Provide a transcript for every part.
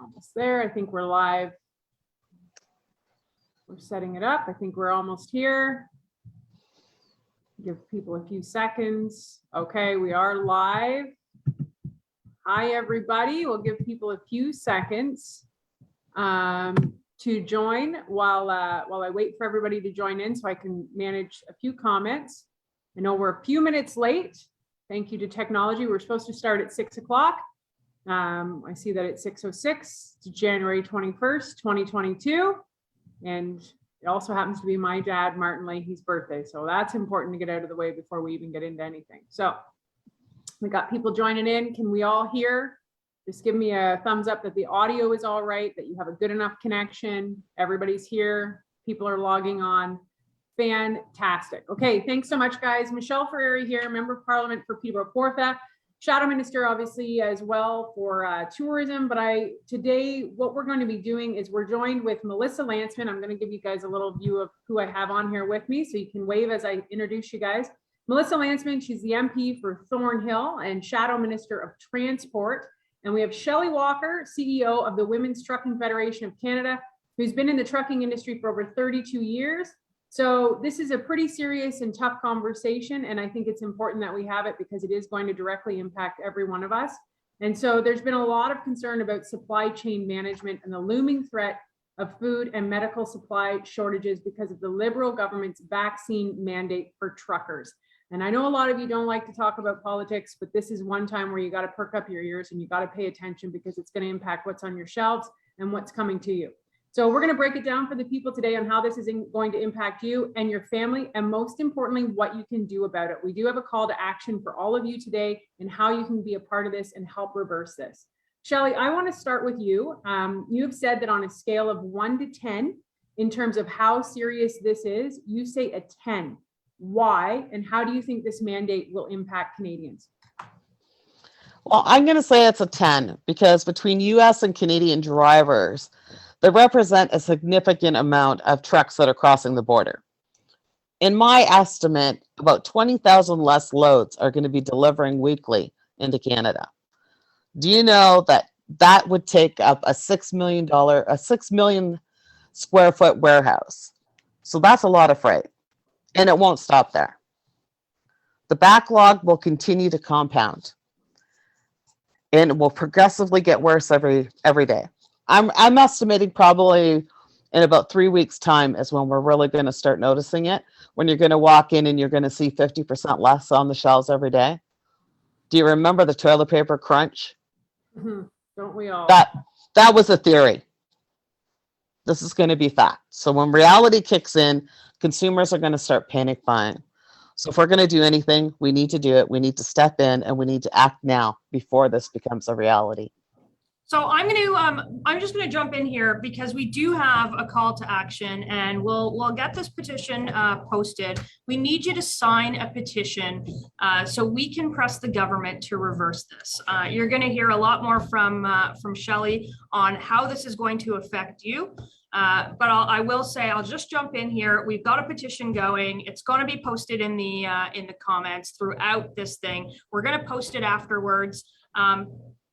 almost there. I think we're live. We're setting it up. I think we're almost here. Give people a few seconds. Okay, we are live. Hi, everybody. We'll give people a few seconds to join while I wait for everybody to join in so I can manage a few comments. I know we're a few minutes late. Thank you to technology. We're supposed to start at 6 o'clock. I see that it's 6:06. It's January 21st, 2022. And it also happens to be my dad, Martin Leahy's birthday. So that's important to get out of the way before we even get into anything. So we got people joining in. Can we all hear? Just give me a thumbs up that the audio is all right, that you have a good enough connection. Everybody's here. People are logging on. Fantastic. Okay, thanks so much, guys. Michelle Ferrari here, Member of Parliament for Peterborough Kawartha. Shadow Minister, obviously, as well for tourism. But today, what we're going to be doing is we're joined with Melissa Lantsman. I'm going to give you guys a little view of who I have on here with me, so you can wave as I introduce you guys. Melissa Lantsman, she's the MP for Thornhill and Shadow Minister of Transport. And we have Shelly Walker, CEO of the Women's Trucking Federation of Canada, who's been in the trucking industry for over 32 years. So this is a pretty serious and tough conversation, and I think it's important that we have it because it is going to directly impact every one of us. And so there's been a lot of concern about supply chain management and the looming threat of food and medical supply shortages because of the Liberal government's vaccine mandate for truckers. And I know a lot of you don't like to talk about politics, but this is one time where you got to perk up your ears and you got to pay attention because it's going to impact what's on your shelves and what's coming to you. So we're going to break it down for the people today on how this is going to impact you and your family, and most importantly, what you can do about it. We do have a call to action for all of you today and how you can be a part of this and help reverse this. Shelly, I want to start with you. You have said that on a scale of 1 to 10, in terms of how serious this is, you say a 10. Why, and how do you think this mandate will impact Canadians? Well, I'm going to say it's a 10 because between US and Canadian drivers, they represent a significant amount of trucks that are crossing the border. In my estimate, about 20,000 less loads are going to be delivering weekly into Canada. Do you know that that would take up a $6 million square foot warehouse? So that's a lot of freight, and it won't stop there. The backlog will continue to compound, and it will progressively get worse every day. I'm estimating probably in about 3 weeks' time is when we're really going to start noticing it, when you're going to walk in and you're going to see 50% less on the shelves every day. Do you remember the toilet paper crunch? Mm-hmm. Don't we all? That was a theory. This is going to be fact. So when reality kicks in, consumers are going to start panic buying. So if we're going to do anything, we need to do it. We need to step in and we need to act now before this becomes a reality. So I'm just going to jump in here because we do have a call to action, and we'll get this petition posted. We need you to sign a petition so we can press the government to reverse this. You're going to hear a lot more from Shelly on how this is going to affect you. But I will say, I'll just jump in here. We've got a petition going. It's going to be posted in the comments throughout this thing. We're going to post it afterwards.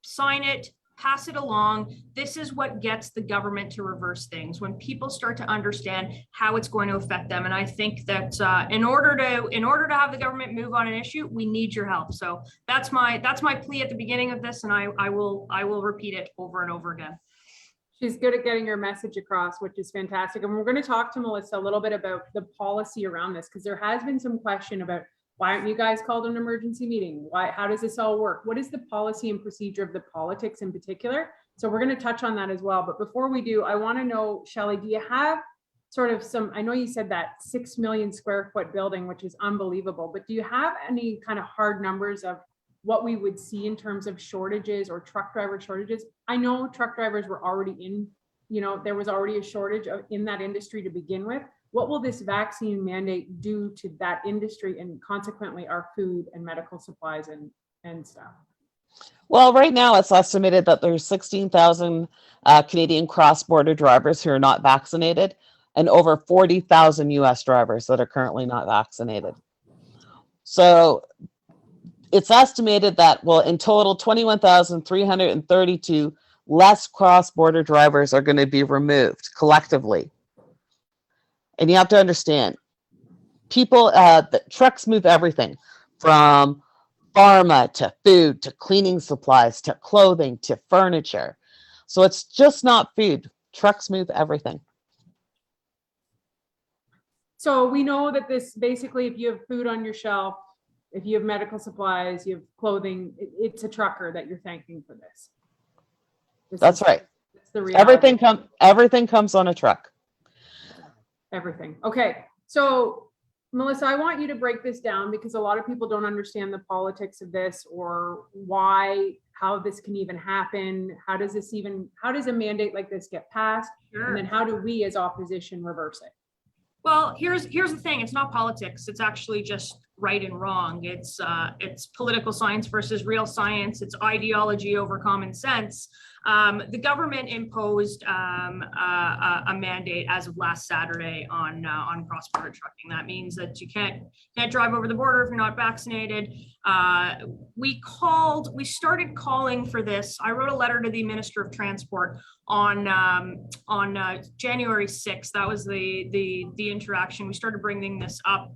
Sign it. Pass it along. This is what gets the government to reverse things when people start to understand how it's going to affect them. And I think that in order to have the government move on an issue, we need your help. So that's my plea at the beginning of this, and I will repeat it over and over again. She's good at getting her message across, which is fantastic. And we're going to talk to Melissa a little bit about the policy around this, because there has been some question about why aren't you guys called an emergency meeting? How does this all work? What is the policy and procedure of the politics in particular? So we're going to touch on that as well. But before we do, I want to know, Shelly, do you have sort of I know you said that 6 million square foot building, which is unbelievable, but do you have any kind of hard numbers of what we would see in terms of shortages or truck driver shortages? I know truck drivers were already there was already a shortage in that industry to begin with. What will this vaccine mandate do to that industry and consequently our food and medical supplies and stuff? Well, right now it's estimated that there's 16,000 Canadian cross-border drivers who are not vaccinated and over 40,000 US drivers that are currently not vaccinated. So it's estimated that, well, in total, 21,332 less cross-border drivers are going to be removed collectively. And you have to understand, people, the trucks move everything from pharma to food to cleaning supplies to clothing to furniture. So it's just not food. Trucks move everything. So we know that this basically, if you have food on your shelf, if you have medical supplies, you have clothing, it's a trucker that you're thanking for this. That's right. That's the reality. Everything comes on a truck. Everything. Okay. So Melissa, I want you to break this down because a lot of people don't understand the politics of this or why, how this can even happen. How does a mandate like this get passed? Sure. And then how do we as opposition reverse it? Well, here's the thing. It's not politics. It's actually just right and wrong. It's political science versus real science. It's ideology over common sense. The government imposed a mandate as of last Saturday on cross-border trucking. That means that you can't drive over the border if you're not vaccinated. We started calling for this. I wrote a letter to the Minister of Transport on January 6th. That was the interaction. We started bringing this up,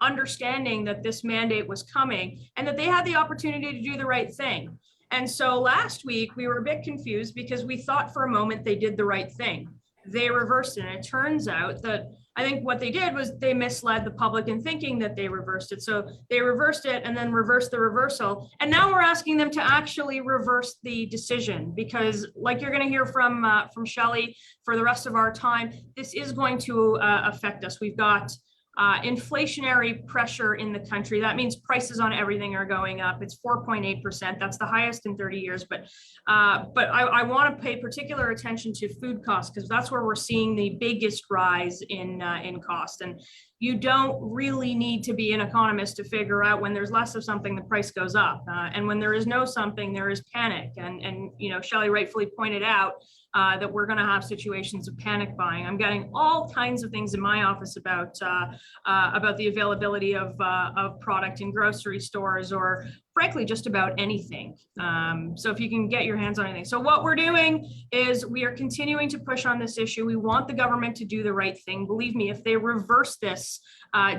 understanding that this mandate was coming and that they had the opportunity to do the right thing. And so last week we were a bit confused because we thought for a moment they did the right thing. They reversed it. And it turns out that I think what they did was they misled the public in thinking that they reversed it. So they reversed it and then reversed the reversal. And now we're asking them to actually reverse the decision because, like you're going to hear from Shelly for the rest of our time, this is going to affect us. We've got inflationary pressure in the country. That means prices on everything are going up. It's 4.8%. That's the highest in 30 years. But I want to pay particular attention to food costs because that's where we're seeing the biggest rise in cost. And you don't really need to be an economist to figure out when there's less of something, the price goes up. And when there is no something, there is panic. And Shelly rightfully pointed out that we're going to have situations of panic buying. I'm getting all kinds of things in my office about the availability of product in grocery stores or frankly, just about anything. So if you can get your hands on anything. So what we're doing is we are continuing to push on this issue. We want the government to do the right thing. Believe me, if they reverse this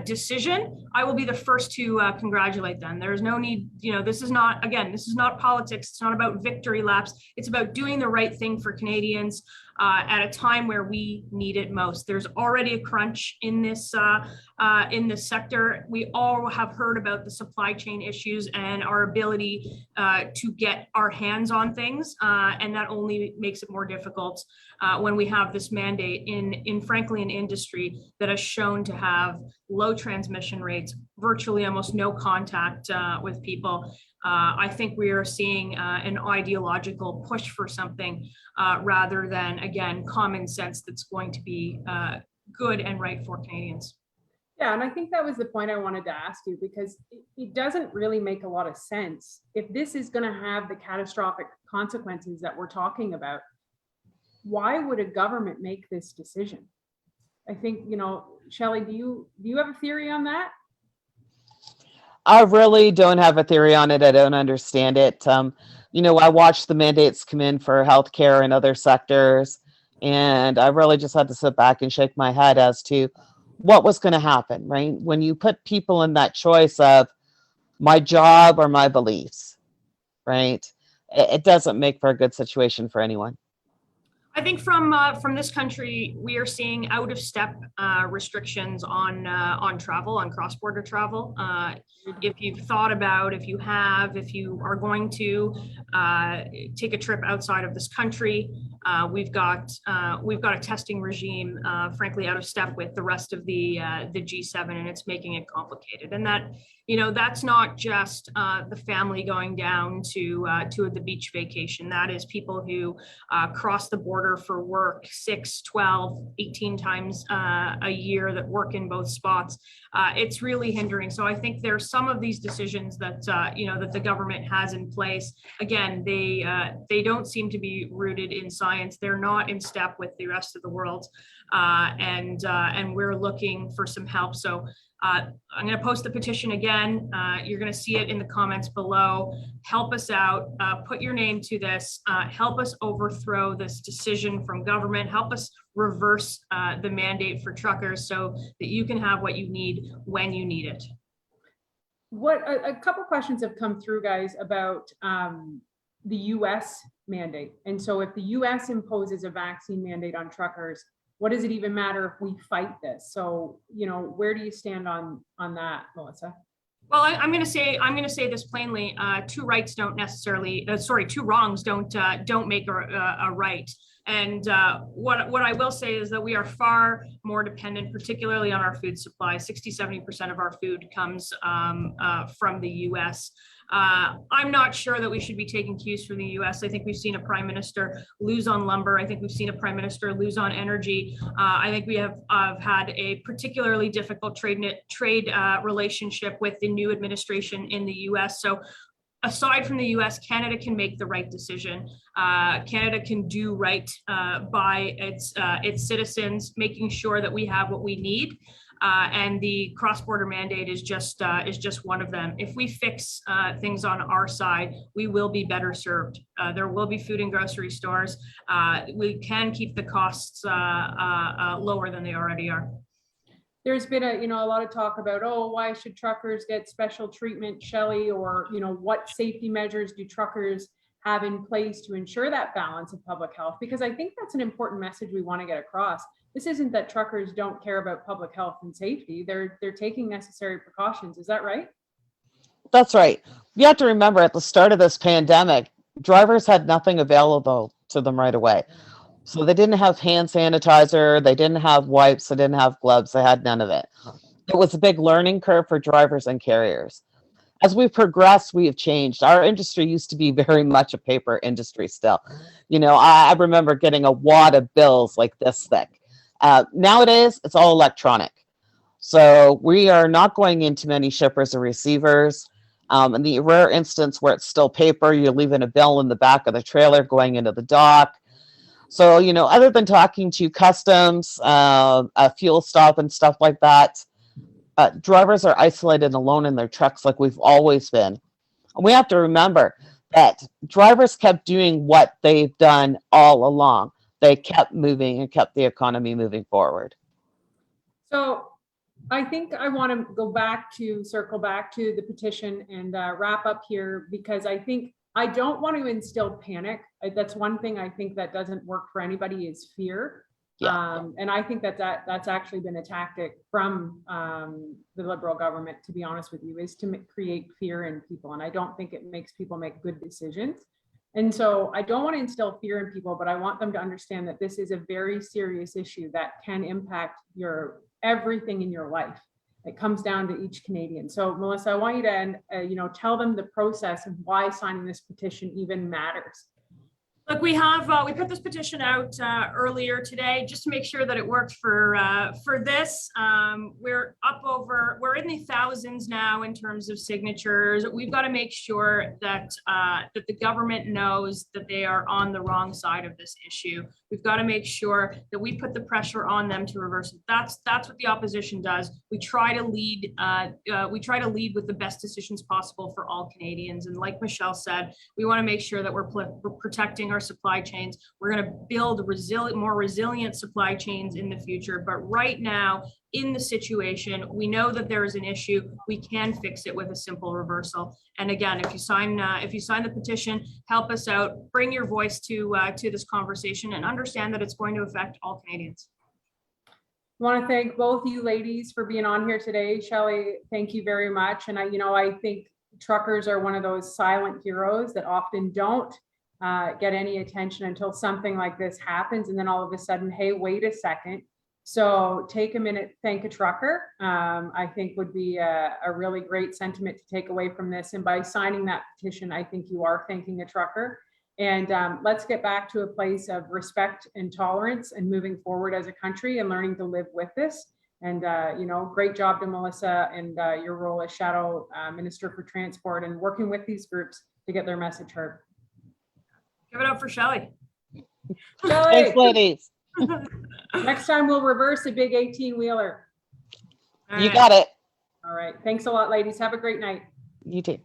decision, I will be the first to congratulate them. There's no need, this is not politics. It's not about victory laps. It's about doing the right thing for Canadians at a time where we need it most. There's already a crunch in this sector. We all have heard about the supply chain issues and our ability to get our hands on things, and that only makes it more difficult when we have this mandate in frankly an industry that has shown to have low transmission rates, virtually almost no contact with people. I think we are seeing an ideological push for something rather than, again, common sense that's going to be good and right for Canadians. Yeah, and I think that was the point I wanted to ask you, because it doesn't really make a lot of sense. If this is going to have the catastrophic consequences that we're talking about, why would a government make this decision? I think, Shelly, do you have a theory on that? I really don't have a theory on it. I don't understand it. I watched the mandates come in for healthcare and other sectors, and I really just had to sit back and shake my head as to what was going to happen, right? When you put people in that choice of my job or my beliefs, right? It doesn't make for a good situation for anyone. I think from this country, we are seeing out of step restrictions on travel, on cross-border travel. If you've thought about, if you are going to take a trip outside of this country, we've got a testing regime, frankly, out of step with the rest of the G7, and it's making it complicated. And that, that's not just the family going down to the beach vacation. That is people who cross the border for work 6, 12, 18 times a year that work in both spots. It's really hindering. So I think there's some of these decisions that that the government has in place. Again, they don't seem to be rooted in science. science. They're not in step with the rest of the world. And we're looking for some help. So I'm going to post the petition again. You're going to see it in the comments below. Help us out. Put your name to this. Help us overthrow this decision from government. Help us reverse the mandate for truckers so that you can have what you need when you need it. What a couple questions have come through, guys, about the US mandate. And so if the US imposes a vaccine mandate on truckers, what does it even matter if we fight this? So, you know, where do you stand on that, Melissa? Well, I'm going to say this plainly. Two wrongs don't make a right. And what I will say is that we are far more dependent, particularly on our food supply. 60–70% of our food comes from the US. I'm not sure that we should be taking cues from the US. I think we've seen a prime minister lose on lumber. I think we've seen a prime minister lose on energy. I think we have had a particularly difficult trade relationship with the new administration in the US. So aside from the US, Canada can make the right decision. Canada can do right by its citizens, making sure that we have what we need. And the cross-border mandate is just one of them. If we fix things on our side, we will be better served. There will be food and grocery stores. We can keep the costs lower than they already are. There's been a lot of talk about, oh, why should truckers get special treatment, Shelly, or, what safety measures do truckers have in place to ensure that balance of public health? Because I think that's an important message we want to get across. This isn't that truckers don't care about public health and safety. They're taking necessary precautions. Is that right? That's right. You have to remember, at the start of this pandemic, drivers had nothing available to them right away. So they didn't have hand sanitizer, they didn't have wipes, they didn't have gloves, they had none of it. It was a big learning curve for drivers and carriers. As we've progressed, we have changed. Our industry used to be very much a paper industry still. I remember getting a wad of bills like this thick. Nowadays, it's all electronic. So we are not going into many shippers or receivers. In the rare instance where it's still paper, you're leaving a bill in the back of the trailer going into the dock. So, other than talking to customs, a fuel stop and stuff like that, drivers are isolated and alone in their trucks like we've always been. And we have to remember that drivers kept doing what they've done all along. They kept moving and kept the economy moving forward. So I think I want to circle back to the petition and wrap up here, because I don't want to instill panic. That's one thing I think that doesn't work for anybody, is fear. Yeah. And I think that's actually been a tactic from the Liberal government, to be honest with you, is to create fear in people. And I don't think it makes people make good decisions. And so I don't want to instill fear in people, but I want them to understand that this is a very serious issue that can impact everything in your life. It comes down to each Canadian. So Melissa, I want you to, tell them the process of why signing this petition even matters. Look, we put this petition out earlier today just to make sure that it worked for this. We're in the thousands now in terms of signatures. We've got to make sure that the government knows that they are on the wrong side of this issue. We've got to make sure that we put the pressure on them to reverse it. That's what the opposition does. We try to lead. With the best decisions possible for all Canadians. And like Michelle said, we want to make sure that we're protecting our supply chains. We're going to build more resilient supply chains in the future. But right now, in the situation, we know that there is an issue. We can fix it with a simple reversal. And again, if you sign the petition, help us out. Bring your voice to this conversation, and understand that it's going to affect all Canadians. I want to thank both you ladies for being on here today. Shelly, thank you very much. And I think truckers are one of those silent heroes that often don't get any attention until something like this happens. And then all of a sudden, hey, wait a second. So take a minute, thank a trucker, I think would be a really great sentiment to take away from this. And by signing that petition, I think you are thanking a trucker. And let's get back to a place of respect and tolerance and moving forward as a country and learning to live with this. And, great job to Melissa and your role as Shadow Minister for Transport and working with these groups to get their message heard. Give it up for Shelly. Shelly, Thanks, ladies. next time we'll reverse a big 18-wheeler. You got it. All right. Thanks a lot, ladies. Have a great night. You too.